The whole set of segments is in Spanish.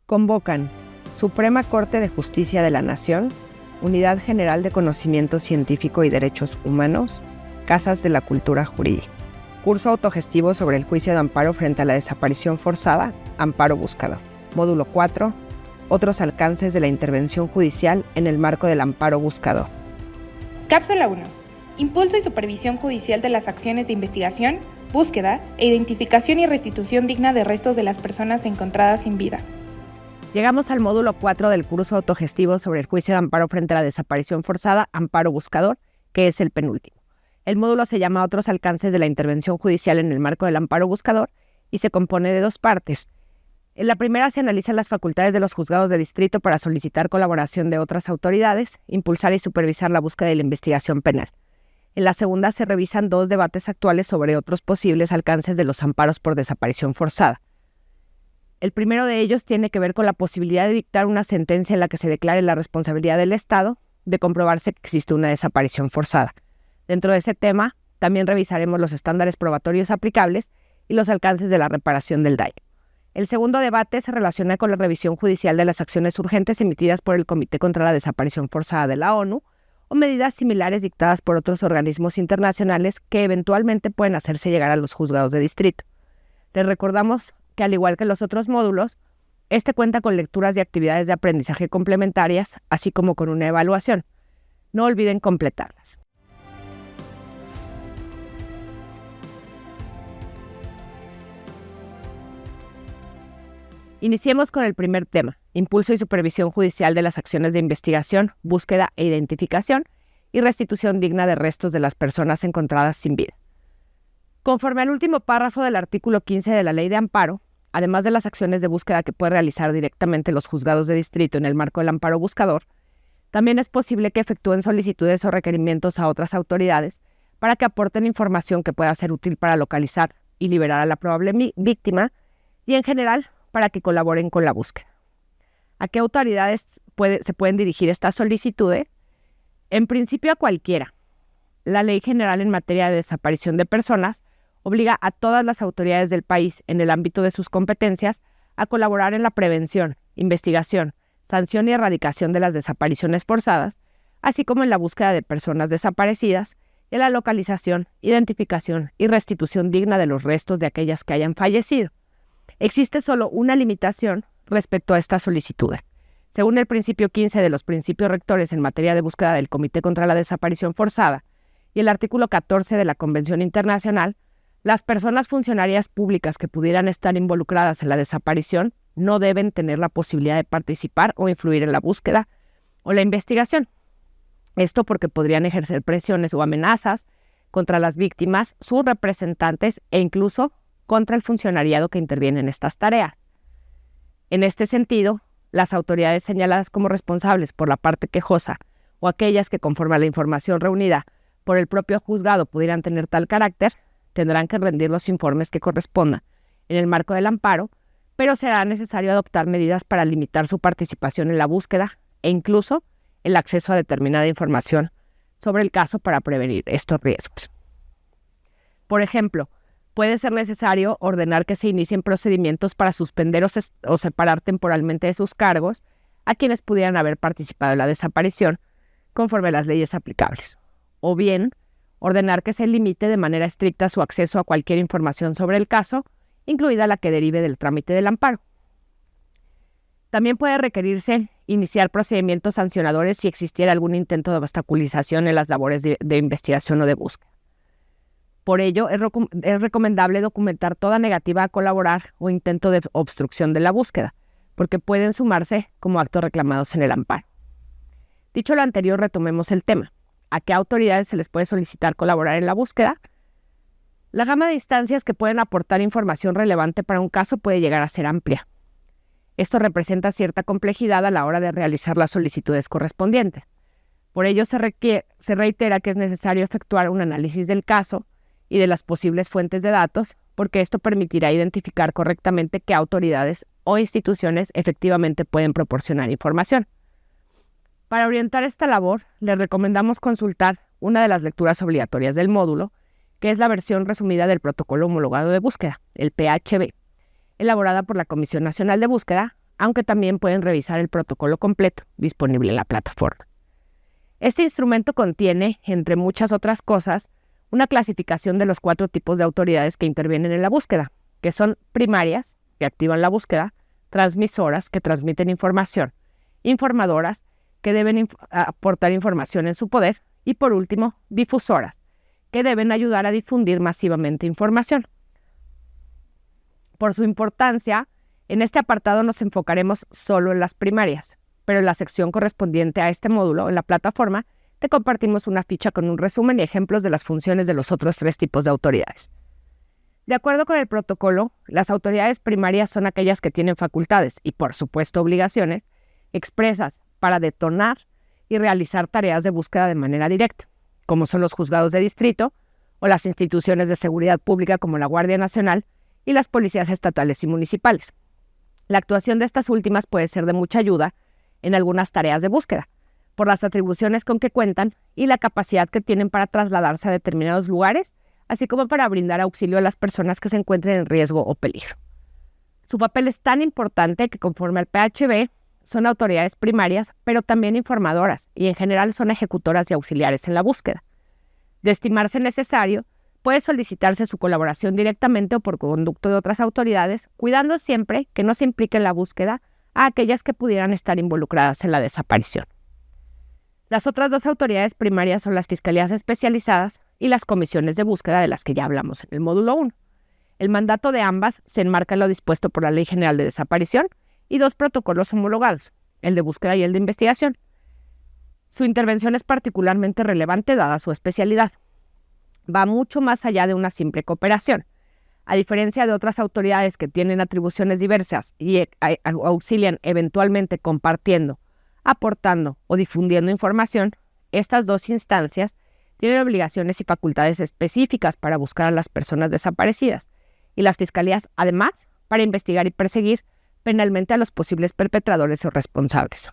Convocan Suprema Corte de Justicia de la Nación, Unidad General de Conocimiento Científico y Derechos Humanos, Casas de la Cultura Jurídica. Curso autogestivo sobre el juicio de amparo frente a la desaparición forzada, amparo buscador. Módulo 4. Otros alcances de la intervención judicial en el marco del amparo buscador. Cápsula 1. Impulso y supervisión judicial de las acciones de investigación, búsqueda e identificación y restitución digna de restos de las personas encontradas sin vida. Llegamos al módulo 4 del curso autogestivo sobre el juicio de amparo frente a la desaparición forzada, amparo buscador, que es el penúltimo. El módulo se llama Otros alcances de la intervención judicial en el marco del amparo buscador y se compone de 2 partes. En la primera se analizan las facultades de los juzgados de distrito para solicitar colaboración de otras autoridades, impulsar y supervisar la búsqueda y la investigación penal. En la segunda se revisan 2 debates actuales sobre otros posibles alcances de los amparos por desaparición forzada. El primero de ellos tiene que ver con la posibilidad de dictar una sentencia en la que se declare la responsabilidad del Estado de comprobarse que existe una desaparición forzada. Dentro de ese tema, también revisaremos los estándares probatorios aplicables y los alcances de la reparación del daño. El segundo debate se relaciona con la revisión judicial de las acciones urgentes emitidas por el Comité contra la Desaparición Forzada de la ONU o medidas similares dictadas por otros organismos internacionales que eventualmente pueden hacerse llegar a los juzgados de distrito. Les recordamos que, al igual que los otros módulos, este cuenta con lecturas y actividades de aprendizaje complementarias, así como con una evaluación. No olviden completarlas. Iniciemos con el primer tema, impulso y supervisión judicial de las acciones de investigación, búsqueda e identificación y restitución digna de restos de las personas encontradas sin vida. Conforme al último párrafo del artículo 15 de la Ley de Amparo, además de las acciones de búsqueda que pueden realizar directamente los juzgados de distrito en el marco del amparo buscador, también es posible que efectúen solicitudes o requerimientos a otras autoridades para que aporten información que pueda ser útil para localizar y liberar a la probable víctima y, en general, para que colaboren con la búsqueda. ¿A qué autoridades se pueden dirigir estas solicitudes? En principio a cualquiera. La Ley General en materia de desaparición de personas obliga a todas las autoridades del país, en el ámbito de sus competencias, a colaborar en la prevención, investigación, sanción y erradicación de las desapariciones forzadas, así como en la búsqueda de personas desaparecidas y en la localización, identificación y restitución digna de los restos de aquellas que hayan fallecido. Existe solo una limitación respecto a estas solicitudes. Según el principio 15 de los principios rectores en materia de búsqueda del Comité contra la Desaparición Forzada y el artículo 14 de la Convención Internacional, las personas funcionarias públicas que pudieran estar involucradas en la desaparición no deben tener la posibilidad de participar o influir en la búsqueda o la investigación. Esto porque podrían ejercer presiones o amenazas contra las víctimas, sus representantes e incluso contra el funcionariado que interviene en estas tareas. En este sentido, las autoridades señaladas como responsables por la parte quejosa o aquellas que, conforme a la información reunida por el propio juzgado, pudieran tener tal carácter, tendrán que rendir los informes que correspondan en el marco del amparo, pero será necesario adoptar medidas para limitar su participación en la búsqueda e incluso el acceso a determinada información sobre el caso para prevenir estos riesgos. Por ejemplo, puede ser necesario ordenar que se inicien procedimientos para suspender o separar temporalmente de sus cargos a quienes pudieran haber participado en la desaparición conforme a las leyes aplicables. O bien, ordenar que se limite de manera estricta su acceso a cualquier información sobre el caso, incluida la que derive del trámite del amparo. También puede requerirse iniciar procedimientos sancionadores si existiera algún intento de obstaculización en las labores de investigación o de búsqueda. Por ello, es recomendable documentar toda negativa a colaborar o intento de obstrucción de la búsqueda, porque pueden sumarse como actos reclamados en el amparo. Dicho lo anterior, retomemos el tema. ¿A qué autoridades se les puede solicitar colaborar en la búsqueda? La gama de instancias que pueden aportar información relevante para un caso puede llegar a ser amplia. Esto representa cierta complejidad a la hora de realizar las solicitudes correspondientes. Por ello, se reitera que es necesario efectuar un análisis del caso y de las posibles fuentes de datos, porque esto permitirá identificar correctamente qué autoridades o instituciones efectivamente pueden proporcionar información. Para orientar esta labor, les recomendamos consultar una de las lecturas obligatorias del módulo, que es la versión resumida del Protocolo Homologado de Búsqueda, el PHB, elaborada por la Comisión Nacional de Búsqueda, aunque también pueden revisar el protocolo completo disponible en la plataforma. Este instrumento contiene, entre muchas otras cosas, una clasificación de los 4 tipos de autoridades que intervienen en la búsqueda, que son primarias, que activan la búsqueda, transmisoras, que transmiten información, informadoras, que deben aportar información en su poder, y por último, difusoras, que deben ayudar a difundir masivamente información. Por su importancia, en este apartado nos enfocaremos solo en las primarias, pero en la sección correspondiente a este módulo, en la plataforma, te compartimos una ficha con un resumen y ejemplos de las funciones de los otros 3 tipos de autoridades. De acuerdo con el protocolo, las autoridades primarias son aquellas que tienen facultades y, por supuesto, obligaciones expresas para detonar y realizar tareas de búsqueda de manera directa, como son los juzgados de distrito o las instituciones de seguridad pública como la Guardia Nacional y las policías estatales y municipales. La actuación de estas últimas puede ser de mucha ayuda en algunas tareas de búsqueda, por las atribuciones con que cuentan y la capacidad que tienen para trasladarse a determinados lugares, así como para brindar auxilio a las personas que se encuentren en riesgo o peligro. Su papel es tan importante que, conforme al PHB, son autoridades primarias, pero también informadoras, y en general son ejecutoras y auxiliares en la búsqueda. De estimarse necesario, puede solicitarse su colaboración directamente o por conducto de otras autoridades, cuidando siempre que no se implique en la búsqueda a aquellas que pudieran estar involucradas en la desaparición. Las otras 2 autoridades primarias son las fiscalías especializadas y las comisiones de búsqueda de las que ya hablamos en el módulo 1. El mandato de ambas se enmarca en lo dispuesto por la Ley General de Desaparición y 2 protocolos homologados, el de búsqueda y el de investigación. Su intervención es particularmente relevante dada su especialidad. Va mucho más allá de una simple cooperación. A diferencia de otras autoridades que tienen atribuciones diversas y auxilian eventualmente compartiendo, aportando o difundiendo información, estas 2 instancias tienen obligaciones y facultades específicas para buscar a las personas desaparecidas, y las fiscalías, además, para investigar y perseguir penalmente a los posibles perpetradores o responsables.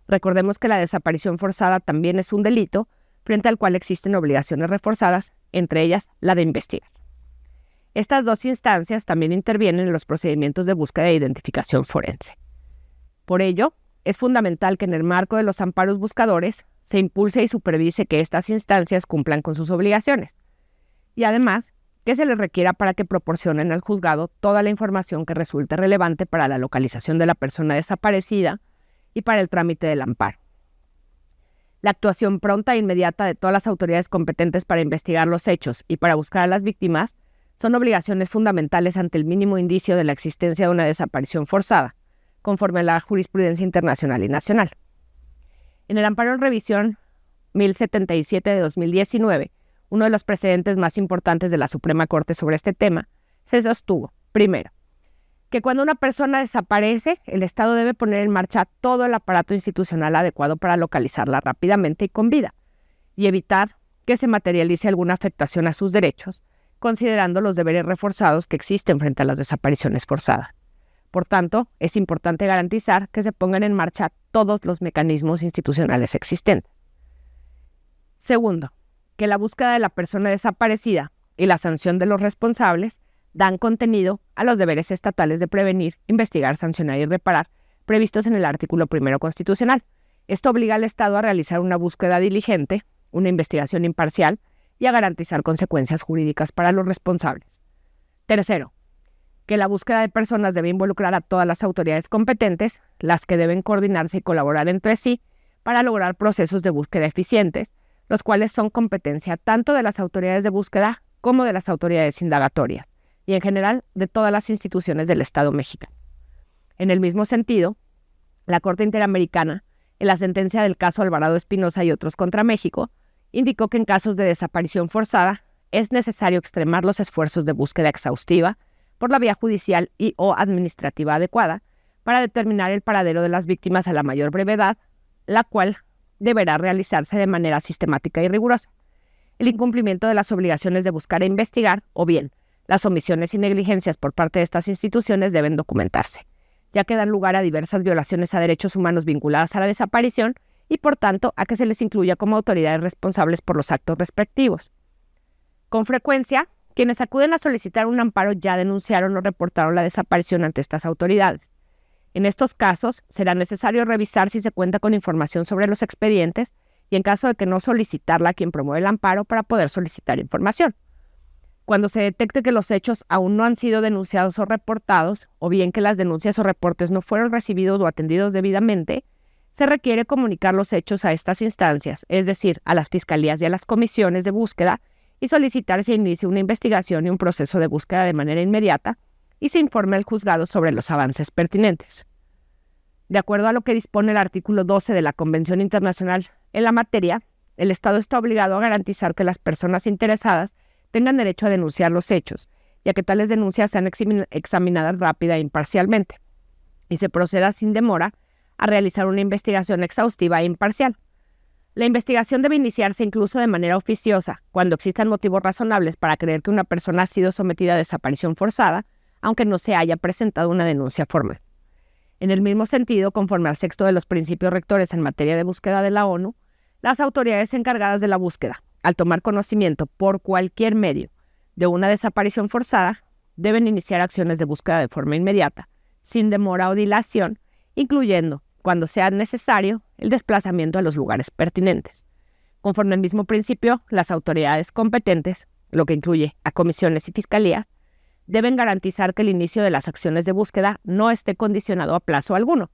Recordemos que la desaparición forzada también es un delito frente al cual existen obligaciones reforzadas, entre ellas la de investigar. Estas 2 instancias también intervienen en los procedimientos de búsqueda e identificación forense. Por ello, es fundamental que en el marco de los amparos buscadores se impulse y supervise que estas instancias cumplan con sus obligaciones, y además que se les requiera para que proporcionen al juzgado toda la información que resulte relevante para la localización de la persona desaparecida y para el trámite del amparo. La actuación pronta e inmediata de todas las autoridades competentes para investigar los hechos y para buscar a las víctimas son obligaciones fundamentales ante el mínimo indicio de la existencia de una desaparición forzada, conforme a la jurisprudencia internacional y nacional. En el amparo en revisión 1077 de 2019, uno de los precedentes más importantes de la Suprema Corte sobre este tema, se sostuvo, primero, que cuando una persona desaparece, el Estado debe poner en marcha todo el aparato institucional adecuado para localizarla rápidamente y con vida, y evitar que se materialice alguna afectación a sus derechos, considerando los deberes reforzados que existen frente a las desapariciones forzadas. Por tanto, es importante garantizar que se pongan en marcha todos los mecanismos institucionales existentes. Segundo, que la búsqueda de la persona desaparecida y la sanción de los responsables dan contenido a los deberes estatales de prevenir, investigar, sancionar y reparar previstos en el artículo 1 constitucional. Esto obliga al Estado a realizar una búsqueda diligente, una investigación imparcial y a garantizar consecuencias jurídicas para los responsables. Tercero, que la búsqueda de personas debe involucrar a todas las autoridades competentes, las que deben coordinarse y colaborar entre sí para lograr procesos de búsqueda eficientes, los cuales son competencia tanto de las autoridades de búsqueda como de las autoridades indagatorias, y en general de todas las instituciones del Estado mexicano. En el mismo sentido, la Corte Interamericana, en la sentencia del caso Alvarado Espinosa y otros contra México, indicó que en casos de desaparición forzada es necesario extremar los esfuerzos de búsqueda exhaustiva por la vía judicial y o administrativa adecuada para determinar el paradero de las víctimas a la mayor brevedad, la cual deberá realizarse de manera sistemática y rigurosa. El incumplimiento de las obligaciones de buscar e investigar, o bien las omisiones y negligencias por parte de estas instituciones deben documentarse, ya que dan lugar a diversas violaciones a derechos humanos vinculadas a la desaparición y, por tanto, a que se les incluya como autoridades responsables por los actos respectivos. Con frecuencia, quienes acuden a solicitar un amparo ya denunciaron o reportaron la desaparición ante estas autoridades. En estos casos, será necesario revisar si se cuenta con información sobre los expedientes y, en caso de que no, solicitarla a quien promueve el amparo para poder solicitar información. Cuando se detecte que los hechos aún no han sido denunciados o reportados, o bien que las denuncias o reportes no fueron recibidos o atendidos debidamente, se requiere comunicar los hechos a estas instancias, es decir, a las fiscalías y a las comisiones de búsqueda, y solicitar se inicie una investigación y un proceso de búsqueda de manera inmediata y se informe al juzgado sobre los avances pertinentes. De acuerdo a lo que dispone el artículo 12 de la Convención Internacional en la materia, el Estado está obligado a garantizar que las personas interesadas tengan derecho a denunciar los hechos y a que tales denuncias sean examinadas rápida e imparcialmente, y se proceda sin demora a realizar una investigación exhaustiva e imparcial. La investigación debe iniciarse incluso de manera oficiosa, cuando existan motivos razonables para creer que una persona ha sido sometida a desaparición forzada, aunque no se haya presentado una denuncia formal. En el mismo sentido, conforme al sexto de los principios rectores en materia de búsqueda de la ONU, las autoridades encargadas de la búsqueda, al tomar conocimiento por cualquier medio de una desaparición forzada, deben iniciar acciones de búsqueda de forma inmediata, sin demora o dilación, incluyendo, cuando sea necesario, el desplazamiento a los lugares pertinentes. Conforme al mismo principio, las autoridades competentes, lo que incluye a comisiones y fiscalías, deben garantizar que el inicio de las acciones de búsqueda no esté condicionado a plazo alguno.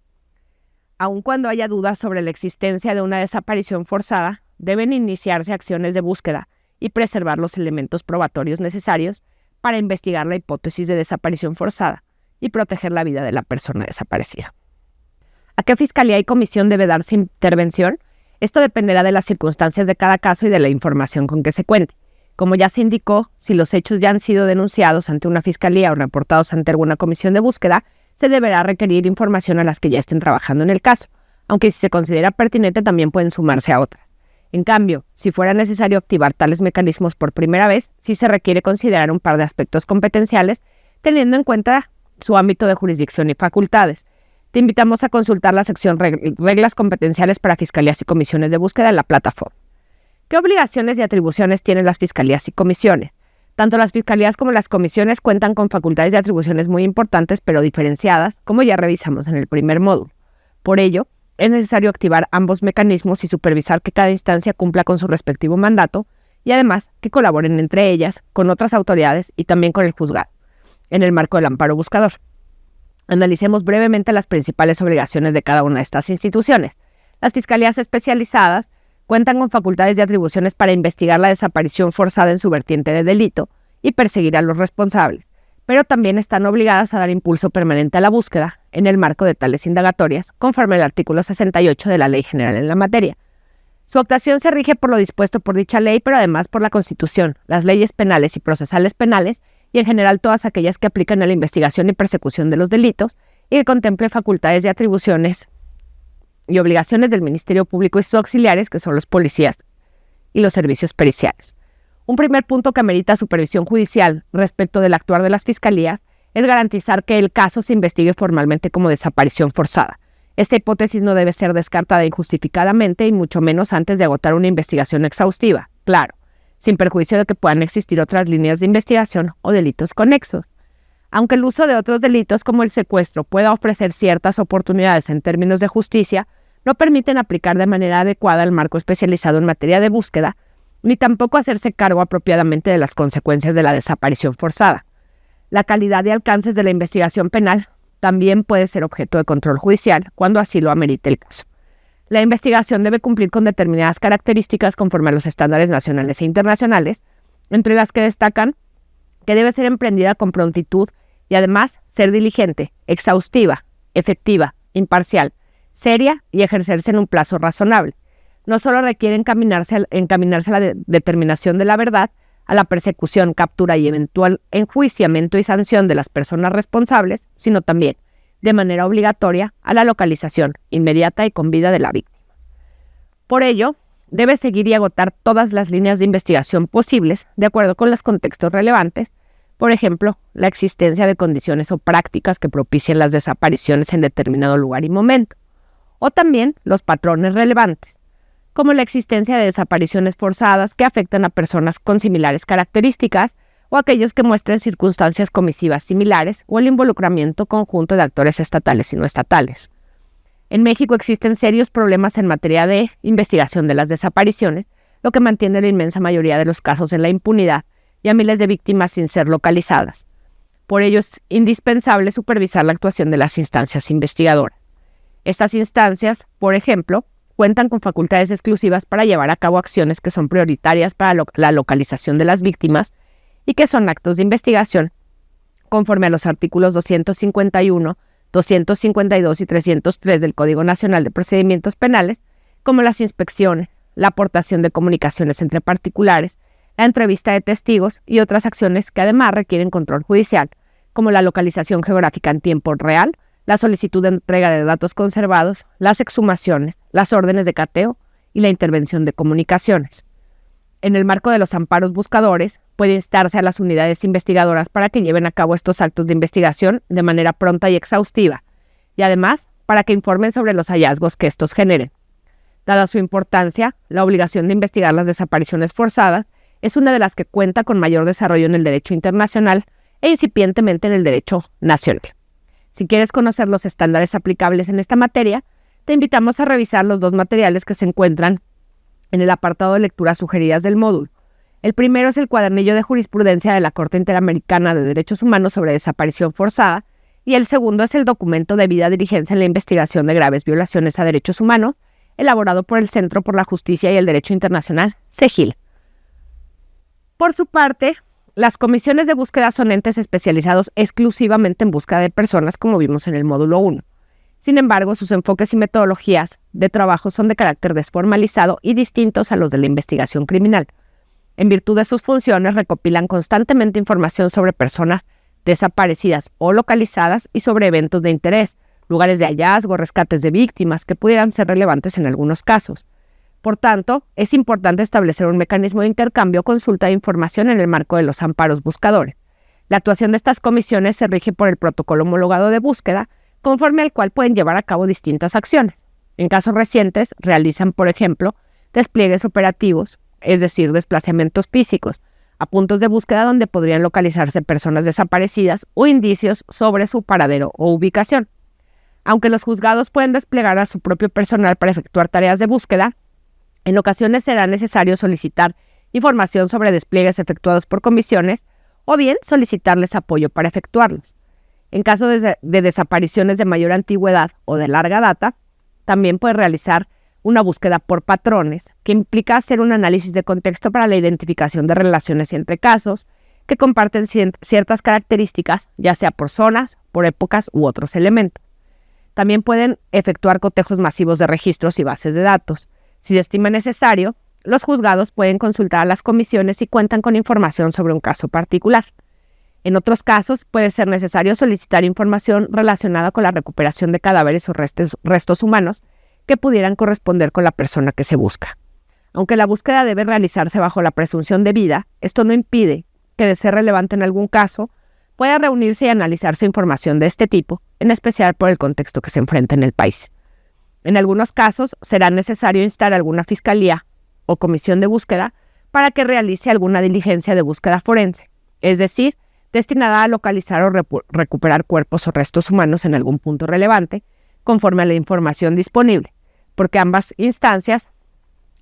Aun cuando haya dudas sobre la existencia de una desaparición forzada, deben iniciarse acciones de búsqueda y preservar los elementos probatorios necesarios para investigar la hipótesis de desaparición forzada y proteger la vida de la persona desaparecida. ¿A qué fiscalía y comisión debe darse intervención? Esto dependerá de las circunstancias de cada caso y de la información con que se cuente. Como ya se indicó, si los hechos ya han sido denunciados ante una fiscalía o reportados ante alguna comisión de búsqueda, se deberá requerir información a las que ya estén trabajando en el caso, aunque si se considera pertinente también pueden sumarse a otras. En cambio, si fuera necesario activar tales mecanismos por primera vez, sí se requiere considerar un par de aspectos competenciales, teniendo en cuenta su ámbito de jurisdicción y facultades. Te invitamos a consultar la sección Reglas competenciales para fiscalías y comisiones de búsqueda en la plataforma. ¿Qué obligaciones y atribuciones tienen las fiscalías y comisiones? Tanto las fiscalías como las comisiones cuentan con facultades y atribuciones muy importantes pero diferenciadas, como ya revisamos en el primer módulo. Por ello, es necesario activar ambos mecanismos y supervisar que cada instancia cumpla con su respectivo mandato y además que colaboren entre ellas, con otras autoridades y también con el juzgado, en el marco del amparo buscador. Analicemos brevemente las principales obligaciones de cada una de estas instituciones. Las fiscalías especializadas cuentan con facultades y atribuciones para investigar la desaparición forzada en su vertiente de delito y perseguir a los responsables, pero también están obligadas a dar impulso permanente a la búsqueda en el marco de tales indagatorias, conforme al artículo 68 de la Ley General en la materia. Su actuación se rige por lo dispuesto por dicha ley, pero además por la Constitución, las leyes penales y procesales penales, y en general todas aquellas que aplican a la investigación y persecución de los delitos y que contemple facultades y atribuciones y obligaciones del Ministerio Público y sus auxiliares, que son los policías y los servicios periciales. Un primer punto que amerita supervisión judicial respecto del actuar de las fiscalías es garantizar que el caso se investigue formalmente como desaparición forzada. Esta hipótesis no debe ser descartada injustificadamente y mucho menos antes de agotar una investigación exhaustiva, claro, sin perjuicio de que puedan existir otras líneas de investigación o delitos conexos. Aunque el uso de otros delitos como el secuestro pueda ofrecer ciertas oportunidades en términos de justicia, no permiten aplicar de manera adecuada el marco especializado en materia de búsqueda, ni tampoco hacerse cargo apropiadamente de las consecuencias de la desaparición forzada. La calidad y alcances de la investigación penal también puede ser objeto de control judicial cuando así lo amerite el caso. La investigación debe cumplir con determinadas características conforme a los estándares nacionales e internacionales, entre las que destacan que debe ser emprendida con prontitud y además ser diligente, exhaustiva, efectiva, imparcial, seria y ejercerse en un plazo razonable. No solo requiere encaminarse a la determinación de la verdad, a la persecución, captura y eventual enjuiciamiento y sanción de las personas responsables, sino también, de manera obligatoria, a la localización inmediata y con vida de la víctima. Por ello, debe seguir y agotar todas las líneas de investigación posibles de acuerdo con los contextos relevantes, por ejemplo, la existencia de condiciones o prácticas que propicien las desapariciones en determinado lugar y momento, o también los patrones relevantes, como la existencia de desapariciones forzadas que afectan a personas con similares características o aquellos que muestren circunstancias comisivas similares o el involucramiento conjunto de actores estatales y no estatales. En México existen serios problemas en materia de investigación de las desapariciones, lo que mantiene la inmensa mayoría de los casos en la impunidad y a miles de víctimas sin ser localizadas. Por ello es indispensable supervisar la actuación de las instancias investigadoras. Estas instancias, por ejemplo, cuentan con facultades exclusivas para llevar a cabo acciones que son prioritarias para la localización de las víctimas y que son actos de investigación conforme a los artículos 251, 252 y 303 del Código Nacional de Procedimientos Penales, como las inspecciones, la aportación de comunicaciones entre particulares, la entrevista de testigos y otras acciones que además requieren control judicial, como la localización geográfica en tiempo real, la solicitud de entrega de datos conservados, las exhumaciones, las órdenes de cateo y la intervención de comunicaciones. En el marco de los amparos buscadores, puede instarse a las unidades investigadoras para que lleven a cabo estos actos de investigación de manera pronta y exhaustiva, y además para que informen sobre los hallazgos que estos generen. Dada su importancia, la obligación de investigar las desapariciones forzadas es una de las que cuenta con mayor desarrollo en el derecho internacional e incipientemente en el derecho nacional. Si quieres conocer los estándares aplicables en esta materia, te invitamos a revisar los dos materiales que se encuentran en el apartado de lecturas sugeridas del módulo. El primero es el cuadernillo de jurisprudencia de la Corte Interamericana de Derechos Humanos sobre desaparición forzada y el segundo es el documento de debida diligencia en la investigación de graves violaciones a derechos humanos, elaborado por el Centro por la Justicia y el Derecho Internacional, CEGIL. Por su parte, las comisiones de búsqueda son entes especializados exclusivamente en búsqueda de personas, como vimos en el módulo 1. Sin embargo, sus enfoques y metodologías de trabajo son de carácter desformalizado y distintos a los de la investigación criminal. En virtud de sus funciones, recopilan constantemente información sobre personas desaparecidas o localizadas y sobre eventos de interés, lugares de hallazgo, rescates de víctimas que pudieran ser relevantes en algunos casos. Por tanto, es importante establecer un mecanismo de intercambio o consulta de información en el marco de los amparos buscadores. La actuación de estas comisiones se rige por el protocolo homologado de búsqueda, conforme al cual pueden llevar a cabo distintas acciones. En casos recientes, realizan, por ejemplo, despliegues operativos, es decir, desplazamientos físicos, a puntos de búsqueda donde podrían localizarse personas desaparecidas o indicios sobre su paradero o ubicación. Aunque los juzgados pueden desplegar a su propio personal para efectuar tareas de búsqueda, en ocasiones será necesario solicitar información sobre despliegues efectuados por comisiones o bien solicitarles apoyo para efectuarlos. En caso de desapariciones de mayor antigüedad o de larga data, también puede realizar una búsqueda por patrones, que implica hacer un análisis de contexto para la identificación de relaciones entre casos que comparten ciertas características, ya sea por zonas, por épocas u otros elementos. También pueden efectuar cotejos masivos de registros y bases de datos. Si se estima necesario, los juzgados pueden consultar a las comisiones si cuentan con información sobre un caso particular. En otros casos, puede ser necesario solicitar información relacionada con la recuperación de cadáveres o restos humanos que pudieran corresponder con la persona que se busca. Aunque la búsqueda debe realizarse bajo la presunción de vida, esto no impide que, de ser relevante en algún caso, pueda reunirse y analizarse información de este tipo, en especial por el contexto que se enfrenta en el país. En algunos casos, será necesario instar a alguna fiscalía o comisión de búsqueda para que realice alguna diligencia de búsqueda forense, es decir, destinada a localizar o recuperar cuerpos o restos humanos en algún punto relevante, conforme a la información disponible, porque ambas instancias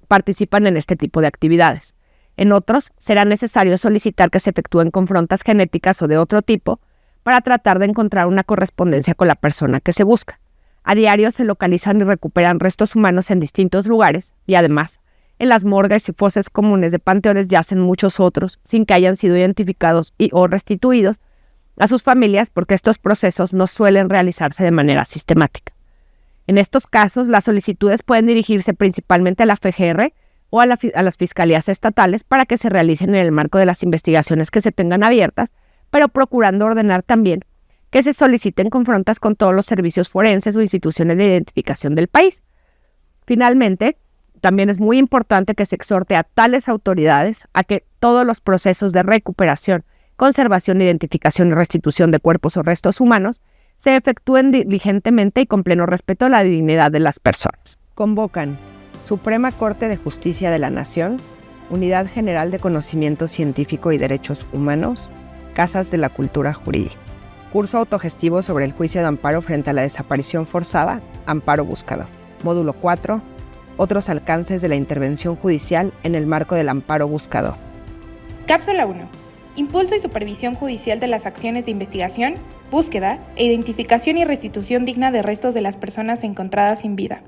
participan en este tipo de actividades. En otros, será necesario solicitar que se efectúen confrontas genéticas o de otro tipo para tratar de encontrar una correspondencia con la persona que se busca. A diario se localizan y recuperan restos humanos en distintos lugares y además, en las morgues y fosas comunes de panteones yacen muchos otros sin que hayan sido identificados o restituidos a sus familias porque estos procesos no suelen realizarse de manera sistemática. En estos casos, las solicitudes pueden dirigirse principalmente a la FGR o a las fiscalías estatales para que se realicen en el marco de las investigaciones que se tengan abiertas, pero procurando ordenar también que se soliciten confrontas con todos los servicios forenses o instituciones de identificación del país. Finalmente, también es muy importante que se exhorte a tales autoridades a que todos los procesos de recuperación, conservación, identificación y restitución de cuerpos o restos humanos se efectúen diligentemente y con pleno respeto a la dignidad de las personas. Convocan Suprema Corte de Justicia de la Nación, Unidad General de Conocimiento Científico y Derechos Humanos, Casas de la Cultura Jurídica. Curso autogestivo sobre el juicio de amparo frente a la desaparición forzada, amparo buscador. Módulo 4. Otros alcances de la intervención judicial en el marco del amparo buscador. Cápsula 1. Impulso y supervisión judicial de las acciones de investigación, búsqueda e identificación y restitución digna de restos de las personas encontradas sin vida.